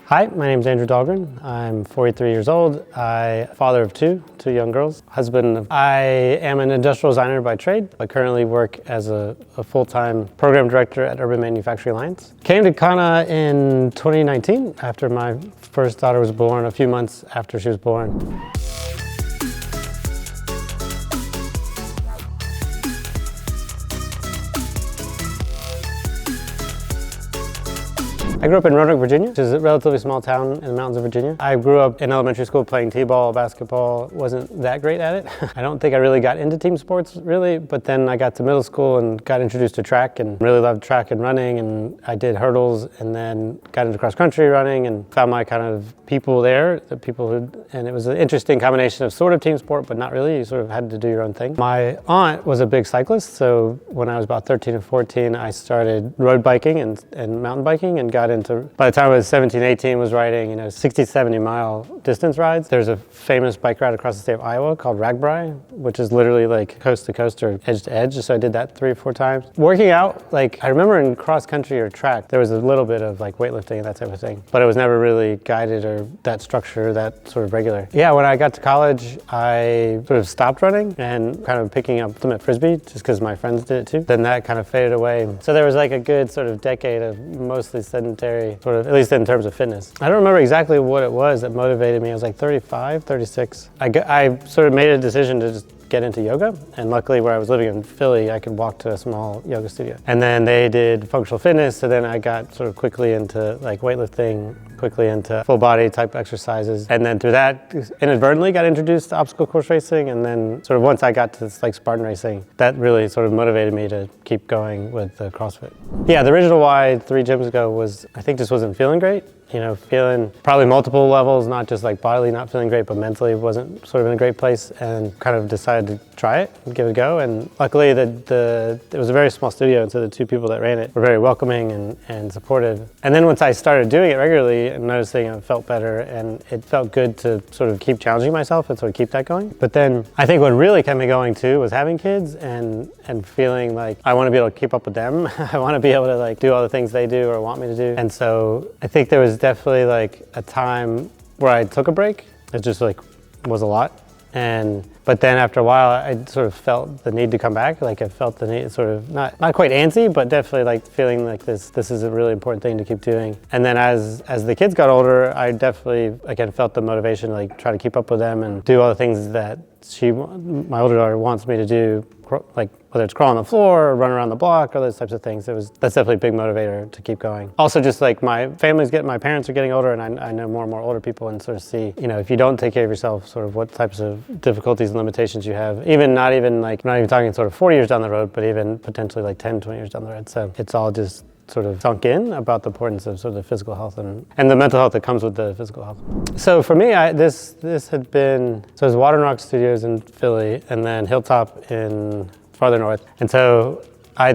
Hi, my name is Andrew Dahlgren. I'm 43 years old. I'm father of two young girls. Husband. I am an industrial designer by trade. I currently work as a full-time program director at Urban Manufacturing Alliance. Came to Kanna in 2019 after my first daughter was born, a few months after she was born. I grew up in Roanoke, Virginia, which is a relatively small town in the mountains of Virginia. I grew up in elementary school playing t-ball, basketball, wasn't that great at it. I don't think I really got into team sports really, but then I got to middle school and got introduced to track and really loved track and running, and I did hurdles and then got into cross country running and found my kind of people there, and it was an interesting combination of sort of team sport, but not really. You sort of had to do your own thing. My aunt was a big cyclist, so when I was about 13 or 14, I started road biking and mountain biking and got into, by the time I was 17, 18, was riding, 60, 70 mile distance rides. There's a famous bike ride across the state of Iowa called Ragbri, which is literally like coast to coast or edge to edge. So I did that 3 or 4 times. Working out, like I remember in cross country or track, there was a little bit of like weightlifting and that type of thing, but it was never really guided or that structure, that sort of regular. Yeah, when I got to college, I sort of stopped running and kind of picking up ultimate frisbee just because my friends did it too. Then that kind of faded away. So there was like a good sort of decade of mostly sedentary, sort of, at least in terms of fitness. I don't remember exactly what it was that motivated me. I was like 35, 36. I sort of made a decision to just get into yoga, and luckily where I was living in Philly, I could walk to a small yoga studio. And then they did functional fitness, so then I got sort of quickly into like weightlifting, quickly into full body type exercises, and then through that inadvertently got introduced to obstacle course racing, and then sort of once I got to this like Spartan racing, that really sort of motivated me to keep going with the CrossFit. Yeah, the original why 3 gyms ago was I think just wasn't feeling great. Feeling probably multiple levels, not just like bodily not feeling great, but mentally wasn't sort of in a great place, and kind of decided to try it and give it a go. And luckily it was a very small studio, and so the 2 people that ran it were very welcoming and supportive. And then once I started doing it regularly and noticing it felt better, and it felt good to sort of keep challenging myself and sort of keep that going. But then I think what really kept me going too was having kids and feeling like I want to be able to keep up with them. I want to be able to like do all the things they do or want me to do. And so I think there was definitely like a time where I took a break. It just like was a lot. But then after a while, I sort of felt the need to come back. Like I felt the need, sort of not quite antsy, but definitely like feeling like this is a really important thing to keep doing. And then as the kids got older, I definitely again felt the motivation to like try to keep up with them and do all the things that my older daughter wants me to do, like whether it's crawl on the floor or run around the block or those types of things. That's definitely a big motivator to keep going. Also just like my parents are getting older, and I know more and more older people, and sort of see, if you don't take care of yourself, sort of what types of difficulties and limitations you have, not even talking sort of 40 years down the road, but even potentially like 10, 20 years down the road. So it's all just sort of sunk in about the importance of sort of the physical health and the mental health that comes with the physical health. So for me, this had been, so it was Water and Rock Studios in Philly, and then Hilltop in farther north. And so I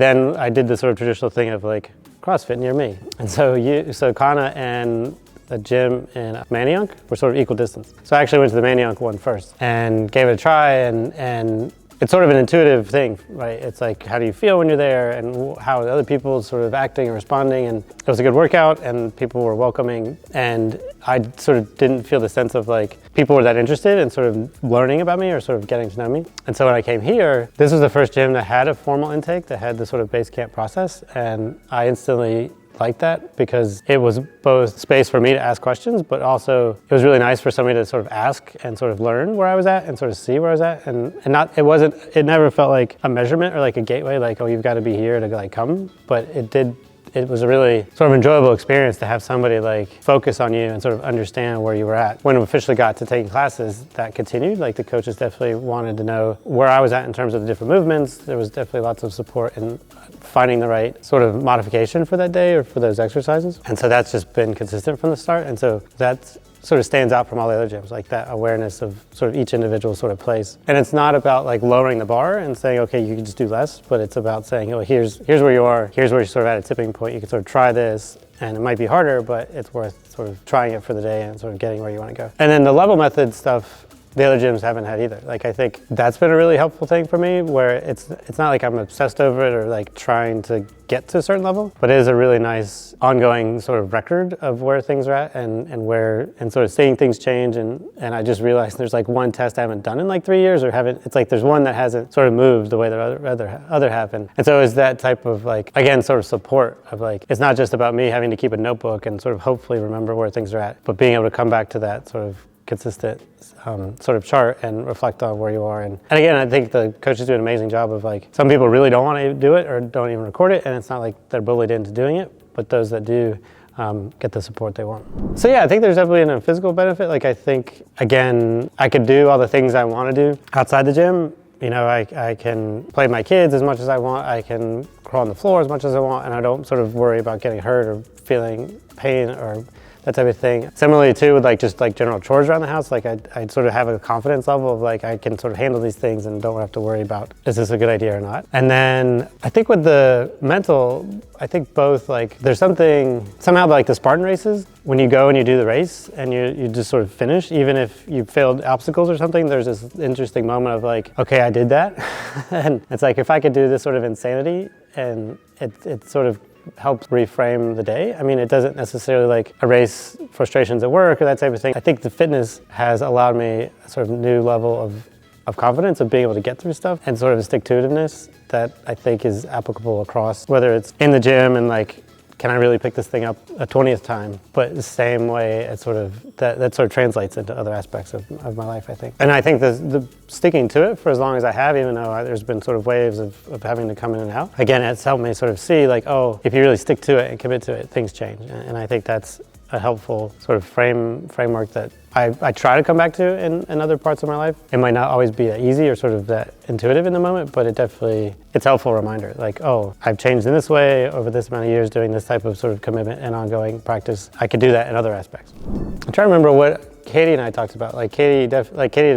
did the sort of traditional thing of like CrossFit near me. And so Kanna and the gym in Manayunk were sort of equal distance. So I actually went to the Manayunk one first and gave it a try, and it's sort of an intuitive thing, right? It's like, how do you feel when you're there, and how are other people sort of acting and responding? And it was a good workout, and people were welcoming, and I sort of didn't feel the sense of like people were that interested in sort of learning about me or sort of getting to know me. And so when I came here, this was the first gym that had a formal intake, that had the sort of base camp process, and I instantly liked that because it was both space for me to ask questions, but also it was really nice for somebody to sort of ask and sort of learn where I was at and sort of see where I was at, it never felt like a measurement or like a gateway, like, oh, you've got to be here to like come, but it was a really sort of enjoyable experience to have somebody like focus on you and sort of understand where you were at. When we officially got to taking classes, that continued. Like the coaches definitely wanted to know where I was at in terms of the different movements. There was definitely lots of support in finding the right sort of modification for that day or for those exercises. And so that's just been consistent from the start. And so that's sort of stands out from all the other gyms, like that awareness of sort of each individual sort of place. And it's not about like lowering the bar and saying, okay, you can just do less, but it's about saying, oh, here's where you are, here's where you're sort of at a tipping point. You can sort of try this, and it might be harder, but it's worth sort of trying it for the day and sort of getting where you want to go. And then the level method stuff, the other gyms haven't had either. Like, I think that's been a really helpful thing for me, where it's not like I'm obsessed over it or like trying to get to a certain level, but it is a really nice ongoing sort of record of where things are at and sort of seeing things change. And I just realized there's like one test I haven't done in like 3 years, or it's like there's one that hasn't sort of moved the way that other happen. And so it's that type of like, again, sort of support of like, it's not just about me having to keep a notebook and sort of hopefully remember where things are at, but being able to come back to that sort of consistent sort of chart and reflect on where you are. And again, I think the coaches do an amazing job of like, some people really don't want to do it or don't even record it, and it's not like they're bullied into doing it, but those that do get the support they want. So yeah, I think there's definitely a physical benefit. Like, I think, again, I could do all the things I want to do outside the gym. You know, I can play with my kids as much as I want. I can crawl on the floor as much as I want, and I don't sort of worry about getting hurt or feeling pain or that type of thing. Similarly too, with like just like general chores around the house, like I sort of have a confidence level of like, I can sort of handle these things and don't have to worry about, is this a good idea or not? And then I think with the mental, I think both, like there's something, somehow like the Spartan races, when you go and you do the race and you just sort of finish, even if you failed obstacles or something, there's this interesting moment of like, okay, I did that. And it's like, if I could do this sort of insanity, and it sort of helps reframe the day. I mean, it doesn't necessarily like erase frustrations at work or that type of thing. I think the fitness has allowed me a sort of new level of confidence of being able to get through stuff, and sort of a stick-to-itiveness that I think is applicable across, whether it's in the gym and like, can I really pick this thing up a 20th time? But the same way, it sort of, that sort of translates into other aspects of my life, I think. And I think the sticking to it for as long as I have, even though there's been sort of waves of having to come in and out, again, it's helped me sort of see like, oh, if you really stick to it and commit to it, things change. And I think that's a helpful sort of framework that I try to come back to in other parts of my life. It might not always be that easy or sort of that intuitive in the moment, but it's a helpful reminder. Like, oh, I've changed in this way over this amount of years doing this type of sort of commitment and ongoing practice. I could do that in other aspects. I'm trying to remember what Katie and I talked about. Like Katie had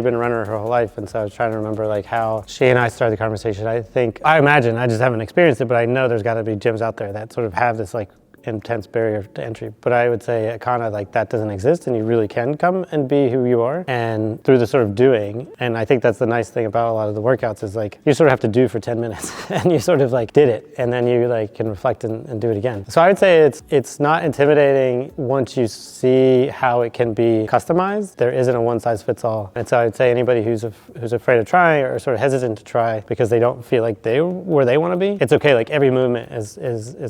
been a runner her whole life, and so I was trying to remember like how she and I started the conversation. I imagine, I just haven't experienced it, but I know there's got to be gyms out there that sort of have this like intense barrier to entry. But I would say at Kanna, like that doesn't exist, and you really can come and be who you are, and through the sort of doing. And I think that's the nice thing about a lot of the workouts is like, you sort of have to do for 10 minutes and you sort of like did it, and then you like can reflect and do it again. So I would say it's not intimidating once you see how it can be customized. There isn't a one size fits all. And so I would say anybody who's afraid of trying or sort of hesitant to try because they don't feel like where they want to be, it's okay. Like every movement is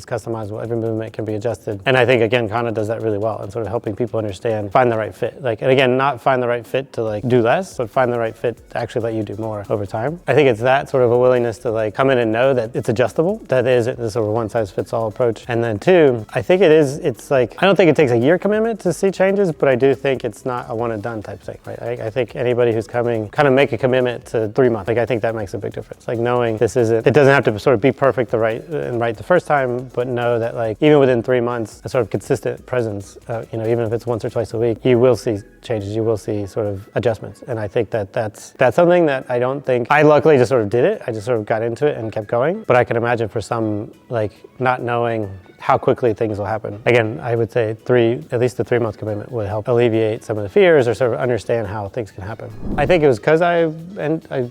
customizable. Every movement can be adjusted. And I think again, Kanna does that really well, and sort of helping people understand, find the right fit. Like, and again, not find the right fit to like do less, but find the right fit to actually let you do more over time. I think it's that sort of a willingness to like come in and know that it's adjustable, that isn't this sort of one size fits all approach. And then two, I think it's like, I don't think it takes a year commitment to see changes, but I do think it's not a one and done type thing, right? I think anybody who's coming, kind of make a commitment to 3 months. Like, I think that makes a big difference. Like knowing it doesn't have to sort of be perfect right the first time, but know that like even within 3 months, a sort of consistent presence, even if it's once or twice a week, you will see changes, you will see sort of adjustments. And I think that's something that I don't think, I luckily just sort of did it. I just sort of got into it and kept going. But I can imagine for some, like not knowing how quickly things will happen. Again, I would say at least the 3 month commitment would help alleviate some of the fears or sort of understand how things can happen. I think it was because I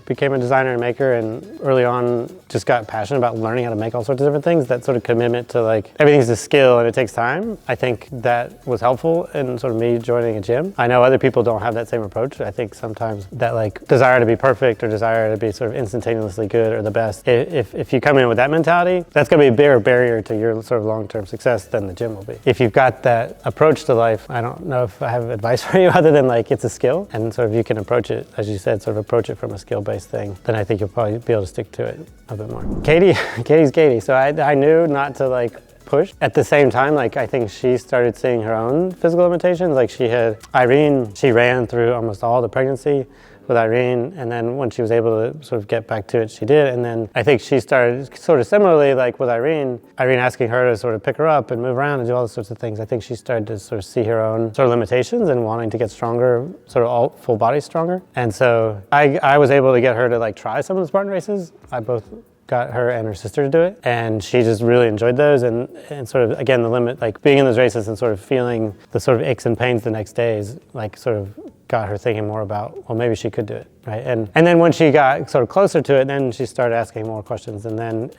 became a designer and maker, and early on just got passionate about learning how to make all sorts of different things. That sort of commitment to like, everything's a skill and it takes time. I think that was helpful in sort of me joining a gym. I know other people don't have that same approach. I think sometimes that like desire to be perfect or desire to be sort of instantaneously good or the best, if you come in with that mentality, that's gonna be a bigger barrier to your sort of long-term success than the gym will be. If you've got that approach to life, I don't know if I have advice for you other than like it's a skill, and sort of you can approach it, as you said, sort of approach it from a skill-based thing, then I think you'll probably be able to stick to it a bit more. Katie's Katie. So I knew not to like push. At the same time, like I think she started seeing her own physical limitations. Like she ran through almost all the pregnancy with Irene, and then when she was able to sort of get back to it, she did. And then I think she started sort of similarly, like with Irene asking her to sort of pick her up and move around and do all those sorts of things. I think she started to sort of see her own sort of limitations and wanting to get stronger, sort of all full body stronger. And so I was able to get her to like try some of the Spartan races. I both got her and her sister to do it, and she just really enjoyed those, and sort of again the limit, like being in those races and sort of feeling the sort of aches and pains the next day is like sort of got her thinking more about, well, maybe she could do it, right? And then when she got sort of closer to it, then she started asking more questions, and then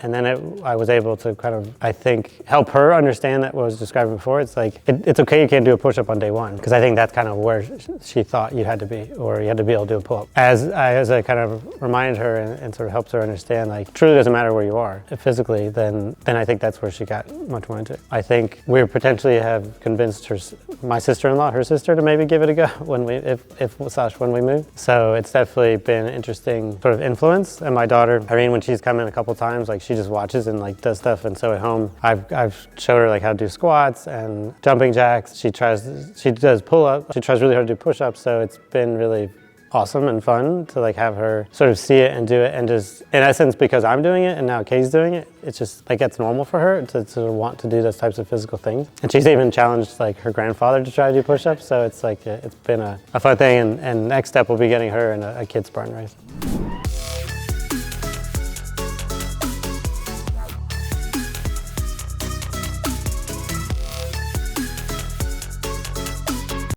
I was able to kind of, I think, help her understand that what I was describing before. It's like, it's okay you can't do a push-up on day one, because I think that's kind of where she thought you had to be, or you had to be able to do a pull-up. As I kind of reminded her and sort of helped her understand, like, truly doesn't matter where you are physically, then I think that's where she got much more into it. I think we potentially have convinced my sister-in-law, her sister, to maybe give it a go when we move. So it's definitely been an interesting sort of influence. And my daughter, Irene, when she's come in a couple times, like, she just watches and like does stuff. And so at home, I've showed her like how to do squats and jumping jacks. She does pull-ups. She tries really hard to do push-ups. So it's been really awesome and fun to like have her sort of see it and do it, and just in essence, because I'm doing it and now Kay's doing it, it's just like it's normal for her to sort of want to do those types of physical things. And she's even challenged like her grandfather to try to do push-ups, so it's like it's been a fun thing, and next step will be getting her in a kid's Spartan race.